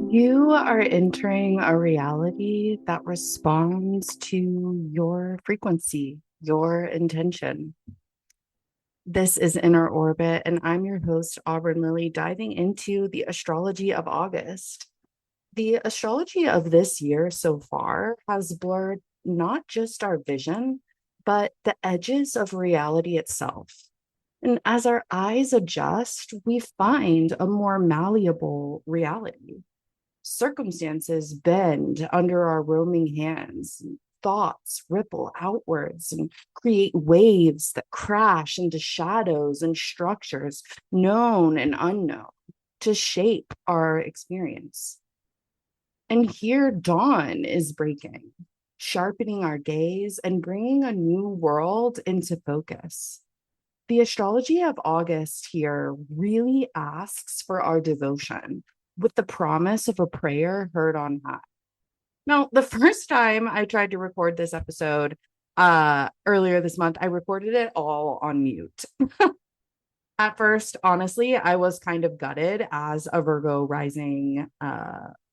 You are entering a reality that responds to your frequency, your intention. This is Inner Orbit, and I'm your host, Auburn Lilly, diving into the astrology of August. The astrology of this year so far has blurred not just our vision, but the edges of reality itself. And as our eyes adjust, we find a more malleable reality. Circumstances bend under our roaming hands. Thoughts ripple outwards and create waves that crash into shadows and structures, known and unknown, to shape our experience. And here, dawn is breaking, sharpening our gaze and bringing a new world into focus. The astrology of August here really asks for our devotion with the promise of a prayer heard on high. Now, the first time I tried to record this episode earlier this month, I recorded it all on mute. At first, honestly, I was kind of gutted as a Virgo rising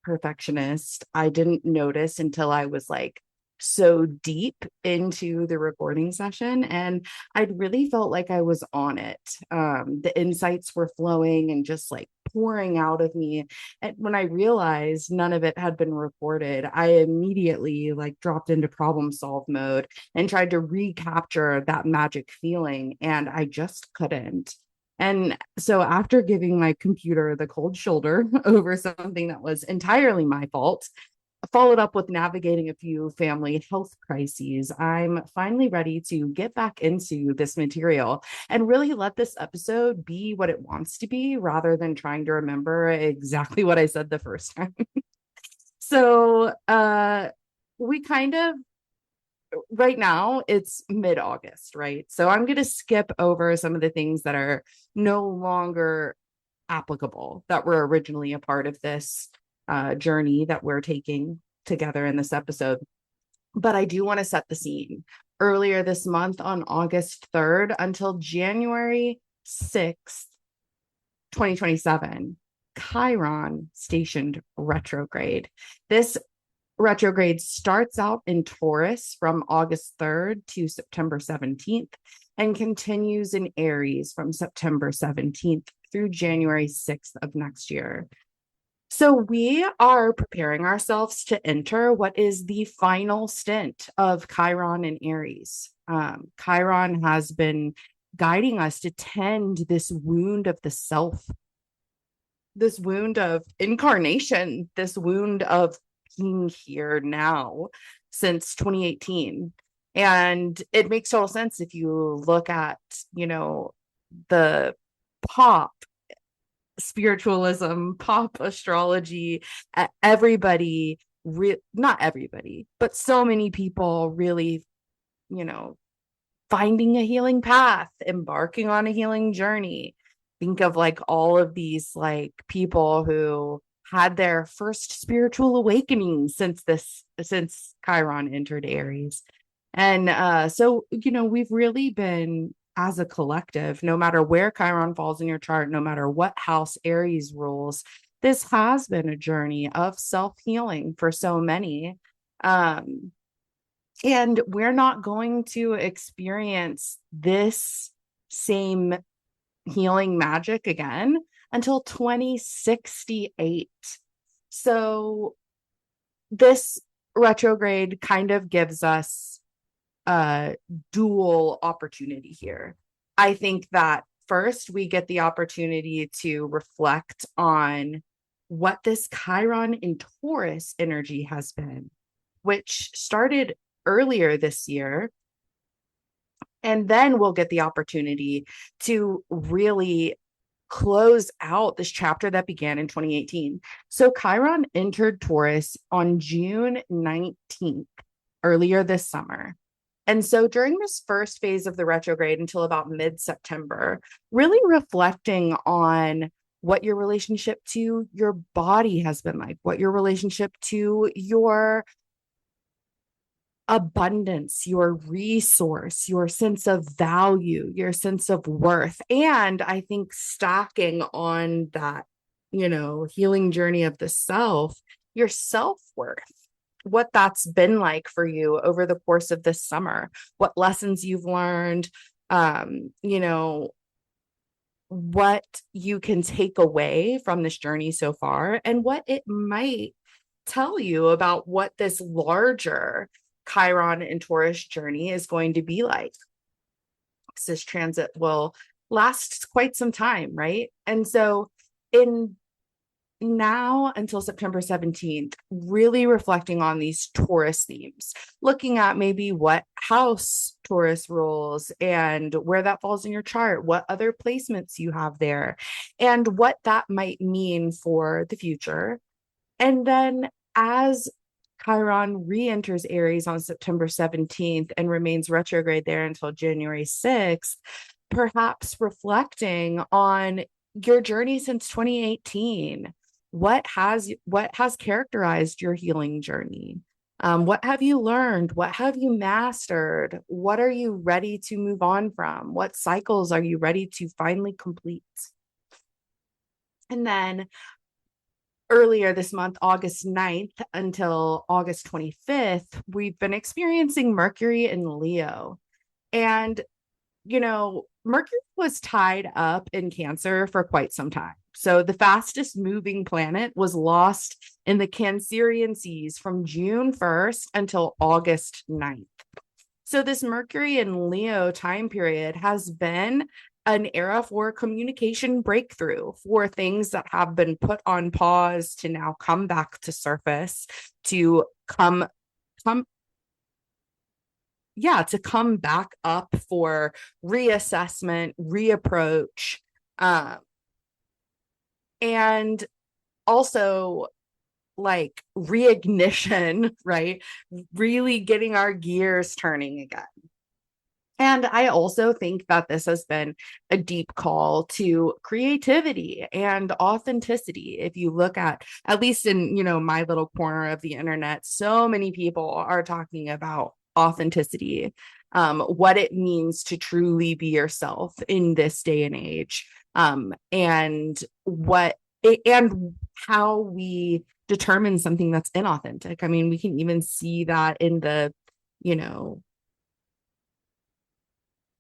perfectionist. I didn't notice until I was like so deep into the recording session, and I'd really felt like I was on it. The insights were flowing and just like pouring out of me. And when I realized none of it had been recorded, I immediately like dropped into problem solve mode and tried to recapture that magic feeling, and I just couldn't. And so, after giving my computer the cold shoulder over something that was entirely my fault, followed up with navigating a few family health crises, I'm finally ready to get back into this material and really let this episode be what it wants to be rather than trying to remember exactly what I said the first time. So, we kind of right now it's mid-August, right? So I'm going to skip over some of the things that are no longer applicable that were originally a part of this journey that we're taking together in this episode. But I do want to set the scene. Earlier this month on August 3rd until January 6th, 2027, Chiron stationed retrograde. This retrograde starts out in Taurus from August 3rd to September 17th and continues in Aries from September 17th through January 6th of next year. So we are preparing ourselves to enter what is the final stint of Chiron and Aries. Chiron has been guiding us to tend this wound of the self, this wound of incarnation, this wound of being here now since 2018. And it makes total sense if you look at, the pop spiritualism, pop astrology, everybody, not everybody, but so many people really, you know, finding a healing path, embarking on a healing journey. Think of like all of these like people who had their first spiritual awakening since Chiron entered Aries. And we've really been as a collective, no matter where Chiron falls in your chart, no matter what house Aries rules, this has been a journey of self-healing for so many. Um, and we're not going to experience this same healing magic again until 2068. So this retrograde kind of gives us a dual opportunity here. I think that first we get the opportunity to reflect on what this Chiron in Taurus energy has been, which started earlier this year. And then we'll get the opportunity to really close out this chapter that began in 2018. So Chiron entered Taurus on June 19th, earlier this summer. And so during this first phase of the retrograde until about mid-September, really reflecting on what your relationship to your body has been like, what your relationship to your abundance, your resource, your sense of value, your sense of worth. And I think stacking on that healing journey of the self, your self-worth, what that's been like for you over the course of this summer, what lessons you've learned, what you can take away from this journey so far, and what it might tell you about what this larger Chiron and Taurus journey is going to be like. This transit will last quite some time, right? And so in now until September 17th, really reflecting on these Taurus themes, looking at maybe what house Taurus rules and where that falls in your chart, what other placements you have there, and what that might mean for the future. And then as Chiron re-enters Aries on September 17th and remains retrograde there until January 6th, perhaps reflecting on your journey since 2018. What has characterized your healing journey? What have you learned? What have you mastered? What are you ready to move on from? What cycles are you ready to finally complete? And then earlier this month, August 9th until August 25th, we've been experiencing Mercury in Leo. And, Mercury was tied up in Cancer for quite some time. So the fastest moving planet was lost in the Cancerian seas from June 1st until August 9th. So this Mercury in Leo time period has been an era for communication breakthrough, for things that have been put on pause to now come back to surface, to come back up for reassessment, reapproach, and also like reignition, right? Really getting our gears turning again. And I also think that this has been a deep call to creativity and authenticity. If you look at least in, my little corner of the internet, so many people are talking about authenticity, what it means to truly be yourself in this day and age, and how we determine something that's inauthentic. I mean, we can even see that in the,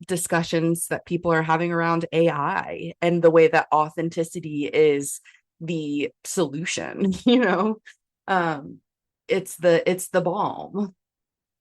discussions that people are having around AI and the way that authenticity is the solution. It's the balm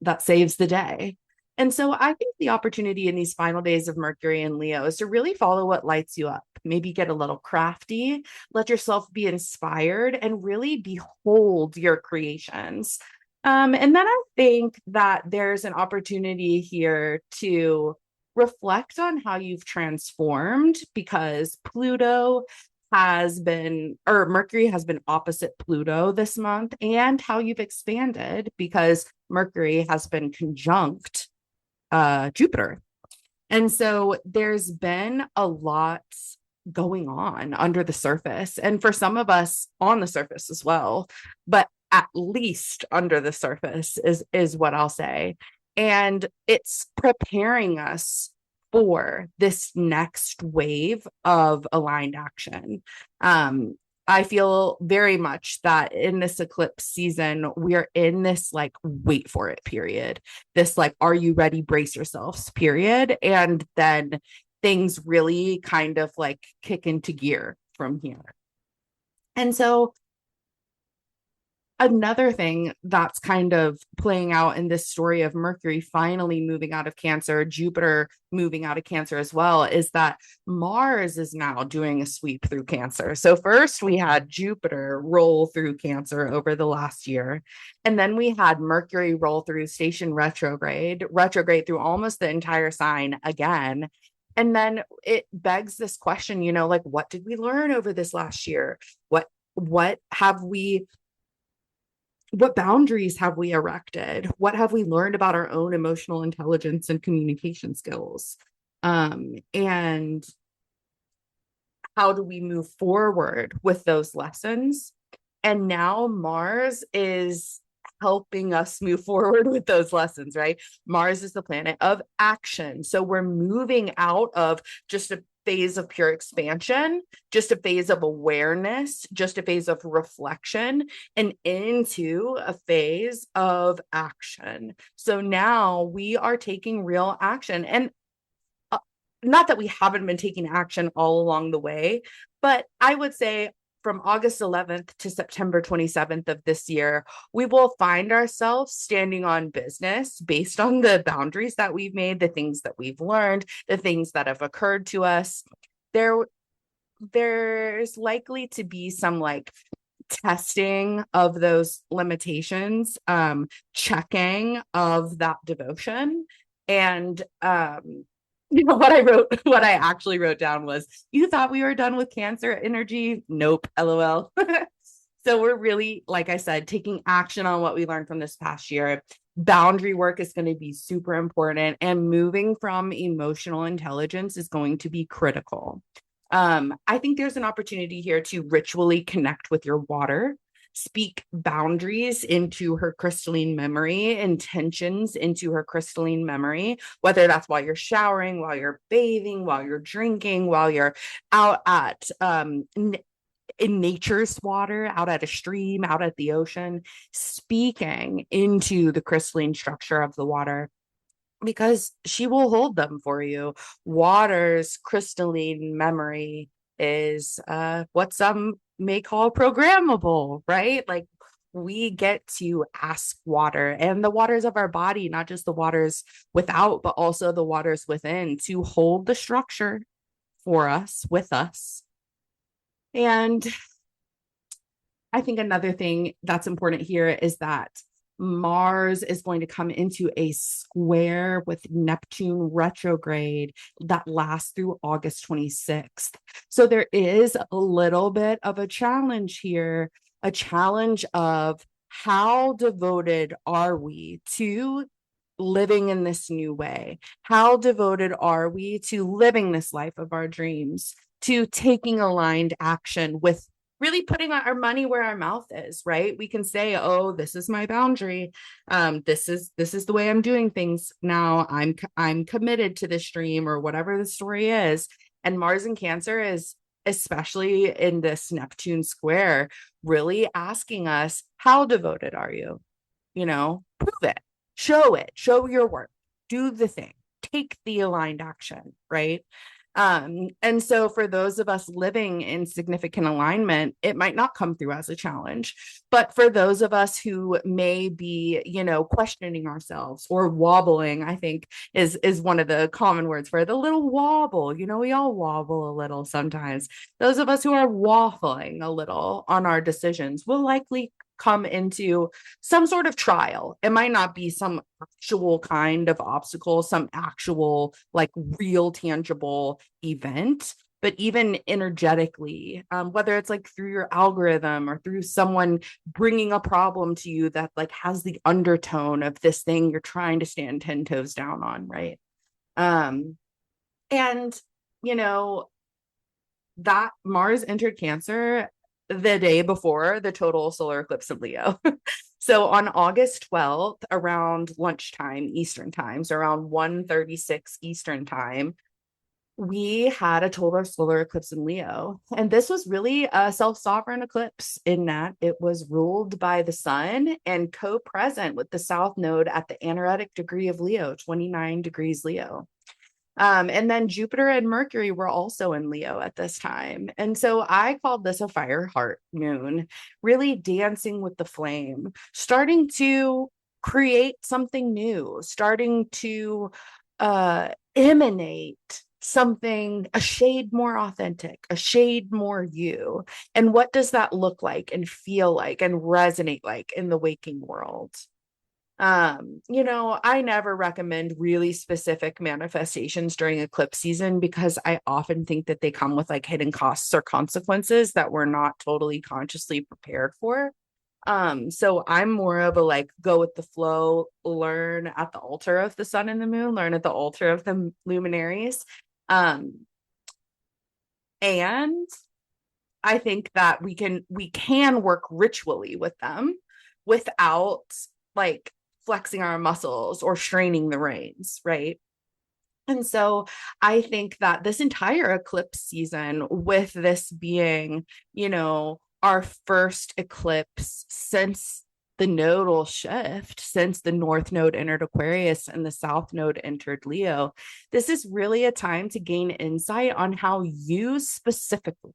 that saves the day. And so I think the opportunity in these final days of Mercury and Leo is to really follow what lights you up. Maybe get a little crafty, let yourself be inspired, and really behold your creations. And then I think that there's an opportunity here to reflect on how you've transformed, because Mercury has been opposite Pluto this month, and how you've expanded because Mercury has been conjunct Jupiter. And so there's been a lot going on under the surface, and for some of us on the surface as well, but at least under the surface is what I'll say. And it's preparing us for this next wave of aligned action. I feel very much that in this eclipse season, we're in this like wait for it period, this like, are you ready? Brace yourselves period. And then things really kind of like kick into gear from here. And so another thing that's kind of playing out in this story of Mercury finally moving out of Cancer, Jupiter moving out of Cancer as well, is that Mars is now doing a sweep through Cancer. So first we had Jupiter roll through Cancer over the last year. And then we had Mercury roll through station retrograde through almost the entire sign again. And then it begs this question, like, what did we learn over this last year? What boundaries have we erected? What have we learned about our own emotional intelligence and communication skills? And how do we move forward with those lessons? And now Mars is helping us move forward with those lessons, right? Mars is the planet of action. So we're moving out of just phase of pure expansion, just a phase of awareness, just a phase of reflection, and into a phase of action. So now we are taking real action. And not that we haven't been taking action all along the way, but I would say from August 11th to September 27th of this year, we will find ourselves standing on business based on the boundaries that we've made, the things that we've learned, the things that have occurred to us. There's likely to be some like testing of those limitations, checking of that devotion. And what I actually wrote down was, you thought we were done with Cancer energy? Nope, LOL. So we're really, like I said, taking action on what we learned from this past year. Boundary work is going to be super important, and moving from emotional intelligence is going to be critical. I think there's an opportunity here to ritually connect with your water, speak boundaries into her crystalline memory, intentions into her crystalline memory, whether that's while you're showering, while you're bathing, while you're drinking, while you're out at in nature's water, out at a stream, out at the ocean, speaking into the crystalline structure of the water, because she will hold them for you. Water's crystalline memory is what some may call programmable, right? Like, we get to ask water and the waters of our body, not just the waters without, but also the waters within, to hold the structure for us, with us. And I think another thing that's important here is that Mars is going to come into a square with Neptune retrograde that lasts through August 26th. So there is a little bit of a challenge here, a challenge of how devoted are we to living in this new way? How devoted are we to living this life of our dreams, to taking aligned action with really putting our money where our mouth is, right? We can say, oh, this is my boundary. This is the way I'm doing things now. I'm committed to this dream, or whatever the story is. And Mars in Cancer is, especially in this Neptune square, really asking us, how devoted are you? Prove it, show your work, do the thing, take the aligned action, right? And so for those of us living in significant alignment, it might not come through as a challenge. But for those of us who may be, questioning ourselves or wobbling, I think is one of the common words for it, the little wobble. We all wobble a little sometimes. Those of us who are waffling a little on our decisions will likely come into some sort of trial. It might not be some actual kind of obstacle, some actual like real tangible event, but even energetically, whether it's like through your algorithm or through someone bringing a problem to you that like has the undertone of this thing you're trying to stand 10 toes down on, right? And that Mars entered Cancer the day before the total solar eclipse of Leo. So on August 12th, around lunchtime Eastern time, so around 1:36 Eastern time, we had a total solar eclipse in Leo. And this was really a self-sovereign eclipse in that it was ruled by the sun and co-present with the south node at the anaretic degree of Leo, 29 degrees Leo. And then Jupiter and Mercury were also in Leo at this time. And so I called this a fire heart moon, really dancing with the flame, starting to create something new, starting to emanate something a shade more authentic, a shade more you. And what does that look like and feel like and resonate like in the waking world? I never recommend really specific manifestations during eclipse season, because I often think that they come with like hidden costs or consequences that we're not totally consciously prepared for. So I'm more of a like go with the flow, learn at the altar of the sun and the moon, learn at the altar of the luminaries. And I think that we can work ritually with them without like flexing our muscles or straining the reins, right? And so I think that this entire eclipse season, with this being, our first eclipse since the nodal shift, since the North Node entered Aquarius and the South Node entered Leo, this is really a time to gain insight on how you specifically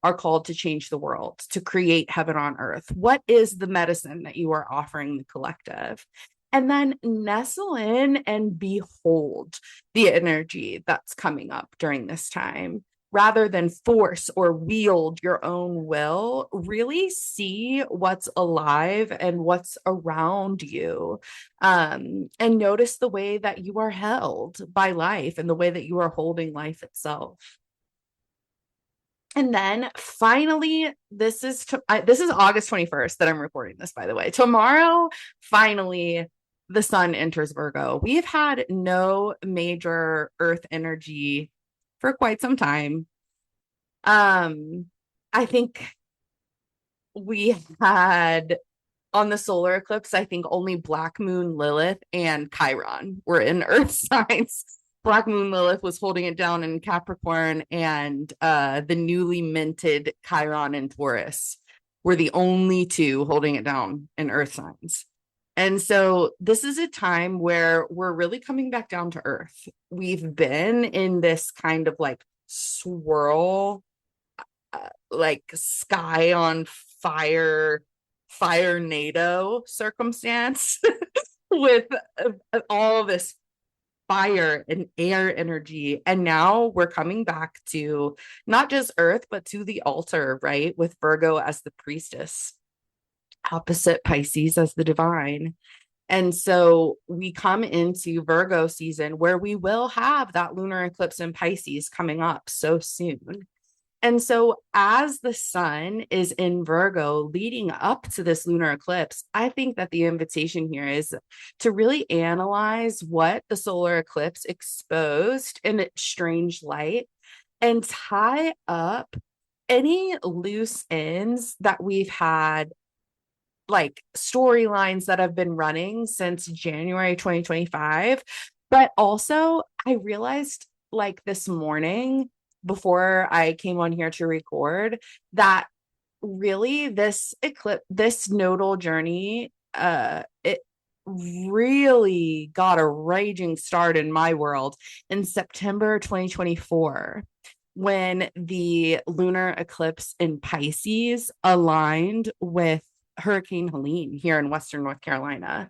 are called to change the world, to create heaven on earth. What is the medicine that you are offering the collective? And then nestle in and behold the energy that's coming up during this time. Rather than force or wield your own will, really see what's alive and what's around you. And notice the way that you are held by life and the way that you are holding life itself. And then finally, this is August 21st that I'm recording this, by the way. Tomorrow, finally, the sun enters Virgo. We've had no major earth energy for quite some time. I think we had on the solar eclipse, I think only Black Moon Lilith and Chiron were in earth signs. Black Moon Lilith was holding it down in Capricorn, and the newly minted Chiron and Taurus were the only two holding it down in earth signs. And so this is a time where we're really coming back down to earth. We've been in this kind of like swirl, like sky on fire NATO circumstance with all this fire and air energy. And now we're coming back to not just earth, but to the altar, right? With Virgo as the priestess, opposite Pisces as the divine. And so we come into Virgo season where we will have that lunar eclipse in Pisces coming up so soon. And so, as the sun is in Virgo leading up to this lunar eclipse, I think that the invitation here is to really analyze what the solar eclipse exposed in its strange light and tie up any loose ends that we've had, like storylines that have been running since January 2025. But also, I realized like this morning, before I came on here to record, that really this nodal journey, it really got a raging start in my world in September 2024, when the lunar eclipse in Pisces aligned with Hurricane Helene here in Western North Carolina.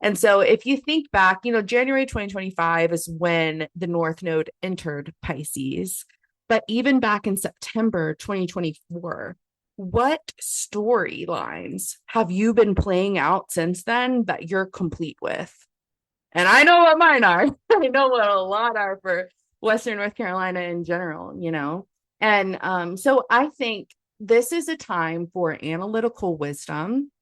And so if you think back, January 2025 is when the North Node entered Pisces. But even back in September 2024, what storylines have you been playing out since then that you're complete with? And I know what mine are. I know what a lot are for Western North Carolina in general. And so I think this is a time for analytical wisdom,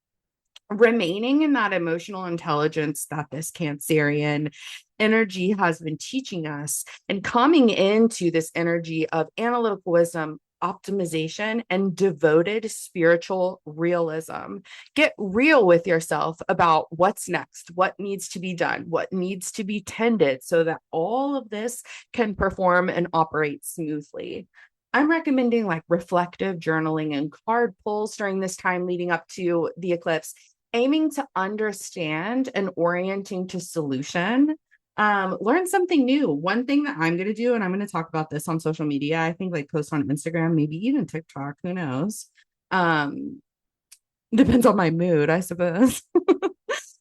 remaining in that emotional intelligence that this Cancerian energy has been teaching us, and coming into this energy of analytical wisdom, optimization, and devoted spiritual realism. Get real with yourself about what's next, what needs to be done, what needs to be tended so that all of this can perform and operate smoothly. I'm recommending like reflective journaling and card pulls during this time leading up to the eclipse, aiming to understand and orienting to solution. Learn something new. One thing that I'm going to do, and I'm going to talk about this on social media, I think like post on Instagram, maybe even TikTok, who knows? Depends on my mood, I suppose.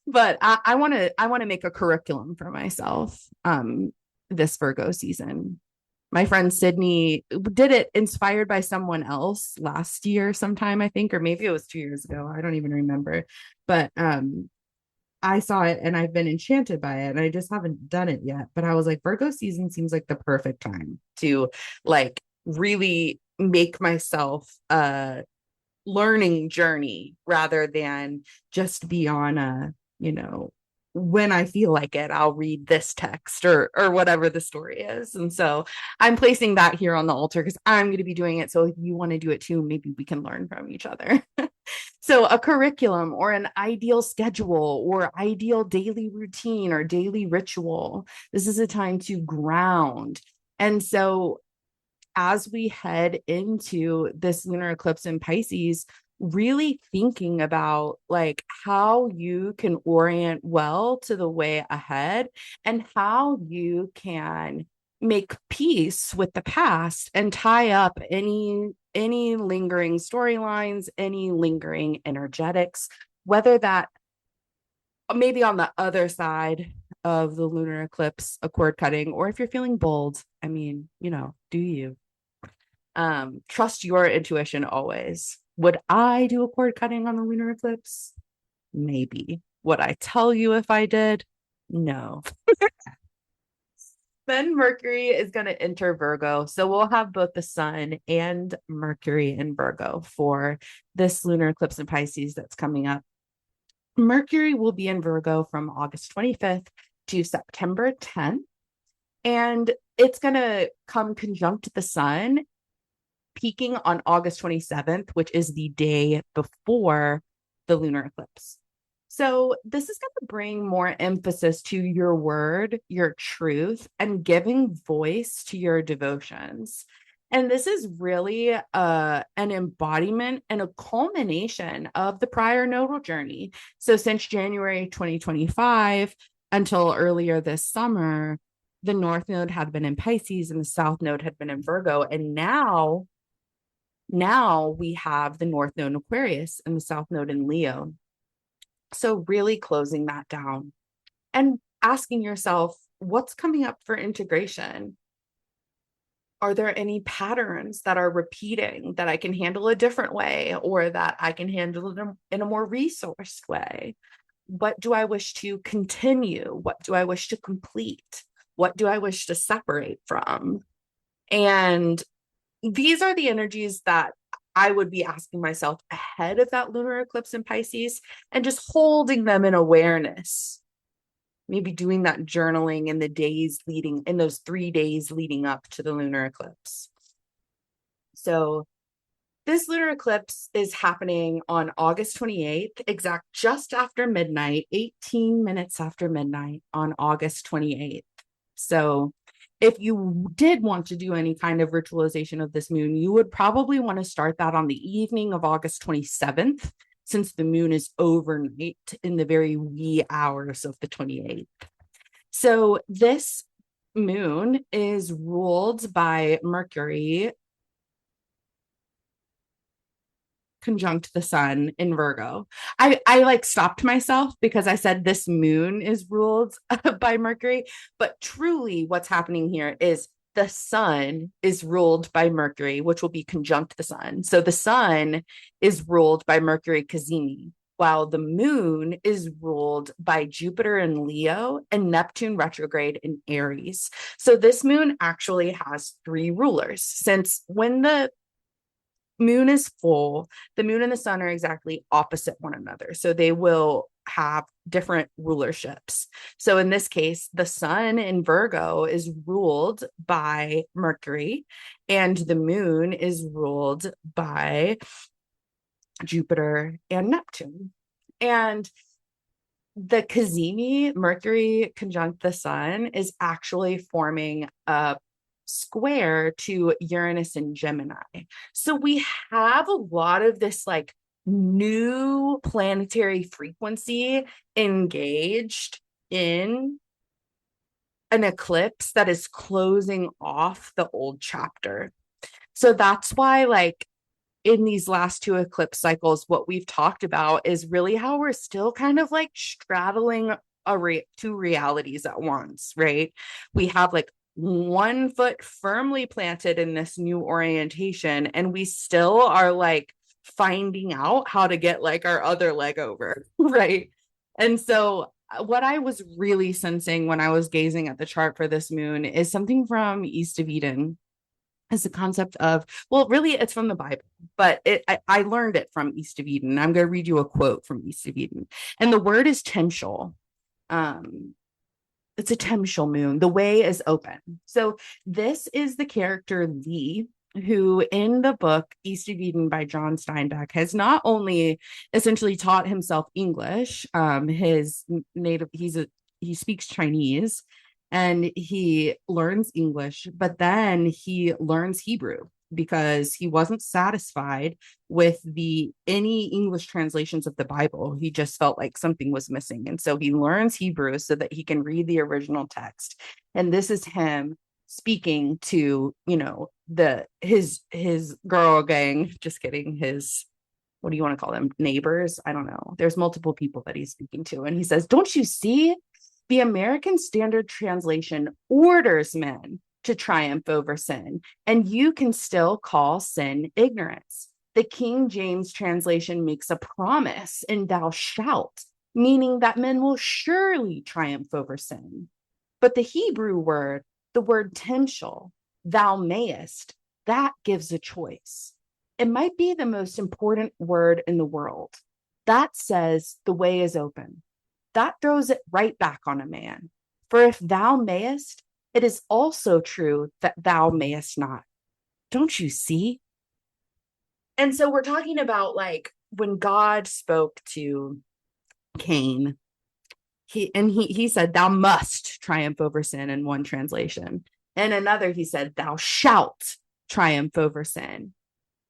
But I want to make a curriculum for myself this Virgo season. My friend Sydney did it inspired by someone else last year sometime, I think, or maybe it was 2 years ago. I don't even remember. But I saw it and I've been enchanted by it, and I just haven't done it yet. But I was like, Virgo season seems like the perfect time to like really make myself a learning journey rather than just be on a, when I feel like it, I'll read this text or whatever the story is. And so I'm placing that here on the altar because I'm going to be doing it. So if you want to do it too, maybe we can learn from each other. So a curriculum or an ideal schedule or ideal daily routine or daily ritual. This is a time to ground. And so as we head into this lunar eclipse in Pisces, really thinking about like how you can orient well to the way ahead and how you can make peace with the past and tie up any lingering storylines, any lingering energetics, whether that maybe on the other side of the lunar eclipse, a cord cutting, or if you're feeling bold, I mean, do you? Trust your intuition always. Would I do a cord cutting on the lunar eclipse? Maybe. Would I tell you if I did? No. Then Mercury is going to enter Virgo. So we'll have both the sun and Mercury in Virgo for this lunar eclipse in Pisces that's coming up. Mercury will be in Virgo from August 25th to September 10th. And it's going to come conjunct the sun, peaking on August 27th, which is the day before the lunar eclipse. So this is going to bring more emphasis to your word, your truth, and giving voice to your devotions. And this is really an embodiment and a culmination of the prior nodal journey. So since January 2025 until earlier this summer, the North Node had been in Pisces and the South Node had been in Virgo. And now we have the North Node in Aquarius and the South Node in Leo. So really closing that down and asking yourself, what's coming up for integration? Are there any patterns that are repeating that I can handle a different way or that I can handle it in a more resourced way? What do I wish to continue? What do I wish to complete? What do I wish to separate from? And these are the energies that I would be asking myself ahead of that lunar eclipse in Pisces and just holding them in awareness. Maybe doing that journaling in those 3 days leading up to the lunar eclipse. So this lunar eclipse is happening on August 28th, just after midnight, 18 minutes after midnight on August 28th. So if you did want to do any kind of ritualization of this moon, you would probably want to start that on the evening of August 27th, since the moon is overnight in the very wee hours of the 28th. So this moon is ruled by Mercury conjunct the sun in Virgo. I like stopped myself because I said this moon is ruled by Mercury, but truly what's happening here is the sun is ruled by Mercury, which will be conjunct the sun. So the sun is ruled by Mercury cazimi, while the moon is ruled by Jupiter in Leo and Neptune retrograde in Aries. So this moon actually has 3 rulers, since when the moon is full, the moon and the sun are exactly opposite one another. So they will have different rulerships. So in this case, the sun in Virgo is ruled by Mercury, and the moon is ruled by Jupiter and Neptune. And the cazimi, Mercury conjunct the sun, is actually forming a square to Uranus and Gemini. So we have a lot of this like new planetary frequency engaged in an eclipse that is closing off the old chapter. So that's why, like, in these last 2 eclipse cycles, what we've talked about is really how we're still kind of like straddling 2 realities at once, right? We have like one foot firmly planted in this new orientation, and we still are like finding out how to get like our other leg over, right? And so what I was really sensing when I was gazing at the chart for this moon is something from East of Eden. Is the concept of, well, really it's from the Bible, but I learned it from East of Eden. I'm going to read you a quote from East of Eden, and the word is tenshal. It's a tenshal moon. The way is open. So this is the character Lee, who in the book East of Eden by John Steinbeck has not only essentially taught himself English, his native, he speaks Chinese and he learns English, but then he learns Hebrew because he wasn't satisfied with the any English translations of the Bible. He just felt like something was missing. And so he learns Hebrew so that he can read the original text. And this is him speaking to, his girl gang, just kidding, his, what do you want to call them, neighbors? I don't know, there's multiple people that he's speaking to, and he says, don't you see, the American Standard Translation orders men to triumph over sin, and you can still call sin ignorance. The King James translation makes a promise in thou shalt, meaning that men will surely triumph over sin. But the Hebrew word, the word timshel, thou mayest, that gives a choice. It might be the most important word in the world. That says the way is open. That throws it right back on a man. For if thou mayest, it is also true that thou mayest not. Don't you see? And so we're talking about like when God spoke to Cain, he said, thou must triumph over sin in one translation. And another, he said, thou shalt triumph over sin.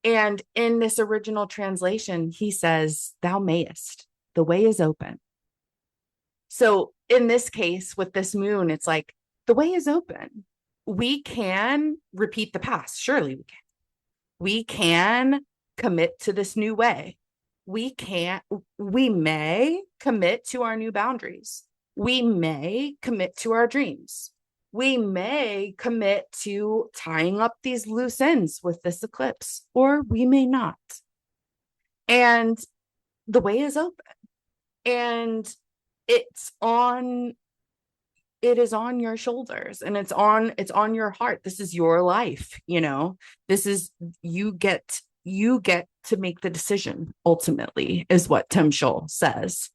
And in this original translation, he says, thou mayest. The way is open. So in this case, with this moon, it's like the way is open. We can repeat the past. Surely we can. We can commit to this new way. We may commit to our new boundaries. We may commit to our dreams. We may commit to tying up these loose ends with this eclipse, or we may not. And the way is open. And it is on your shoulders, and it's on your heart. This is your life, this is, you get to make the decision ultimately, is what Timshel says.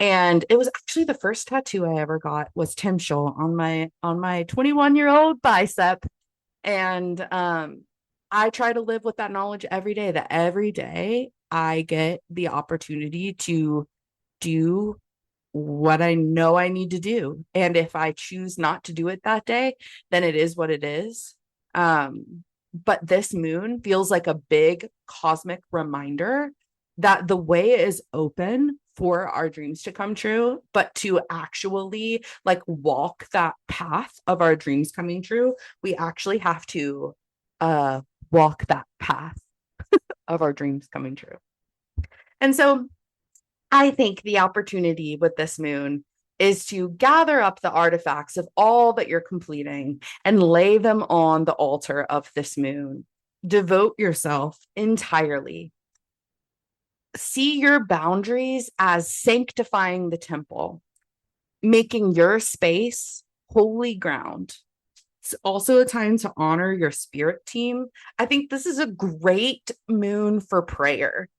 And it was actually the first tattoo I ever got was Timshel on my 21-year-old bicep. And I try to live with that knowledge every day, that every day I get the opportunity to do what I know I need to do. And if I choose not to do it that day, then it is what it is. But this moon feels like a big cosmic reminder that the way is open for our dreams to come true, but to actually like walk that path of our dreams coming true, we actually have to walk that path of our dreams coming true. And so I think the opportunity with this moon is to gather up the artifacts of all that you're completing and lay them on the altar of this moon. Devote yourself entirely. See your boundaries as sanctifying the temple, making your space holy ground. It's also a time to honor your spirit team. I think this is a great moon for prayer.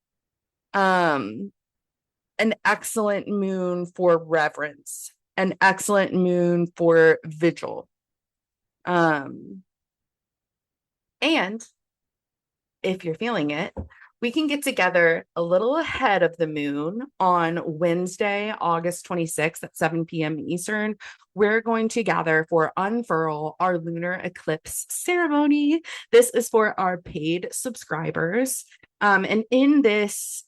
An excellent moon for reverence, an excellent moon for vigil. And if you're feeling it, we can get together a little ahead of the moon on Wednesday, August 26th at 7 p.m. Eastern. We're going to gather for Unfurl, our lunar eclipse ceremony. This is for our paid subscribers. And in this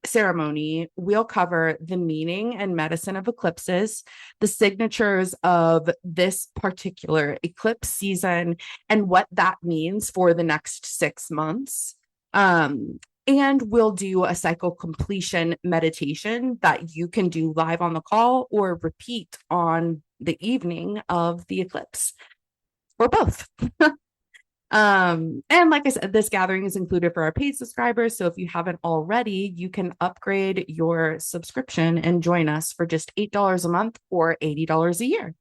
ceremony, we'll cover the meaning and medicine of eclipses, the signatures of this particular eclipse season, and what that means for the next 6 months. And we'll do a cycle completion meditation that you can do live on the call or repeat on the evening of the eclipse, or both. And like I said, this gathering is included for our paid subscribers. So if you haven't already, you can upgrade your subscription and join us for just $8 a month or $80 a year.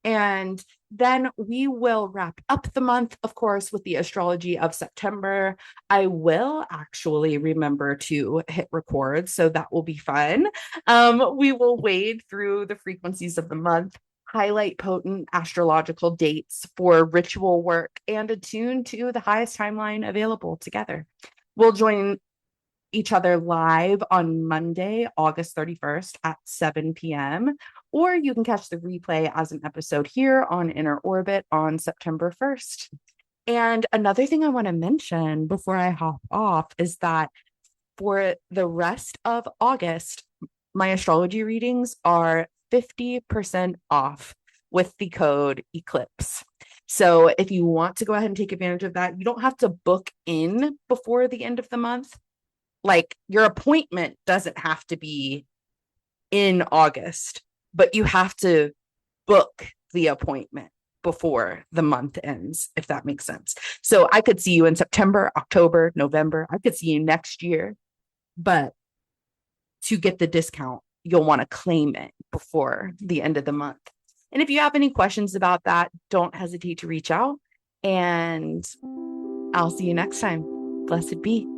And then we will wrap up the month, of course, with the astrology of September. I will actually remember to hit record, so that will be fun. We will wade through the frequencies of the month. highlight potent astrological dates for ritual work and attune to the highest timeline available together. We'll join each other live on Monday, August 31st at 7 p.m. Or you can catch the replay as an episode here on Inner Orbit on September 1st. And another thing I want to mention before I hop off is that for the rest of August, my astrology readings are 50% off with the code Eclipse. So if you want to go ahead and take advantage of that, you don't have to book in before the end of the month. Like your appointment doesn't have to be in August, but you have to book the appointment before the month ends, if that makes sense. So I could see you in September, October, November. I could see you next year, but to get the discount, you'll want to claim it before the end of the month. And if you have any questions about that, don't hesitate to reach out, and I'll see you next time. Blessed be.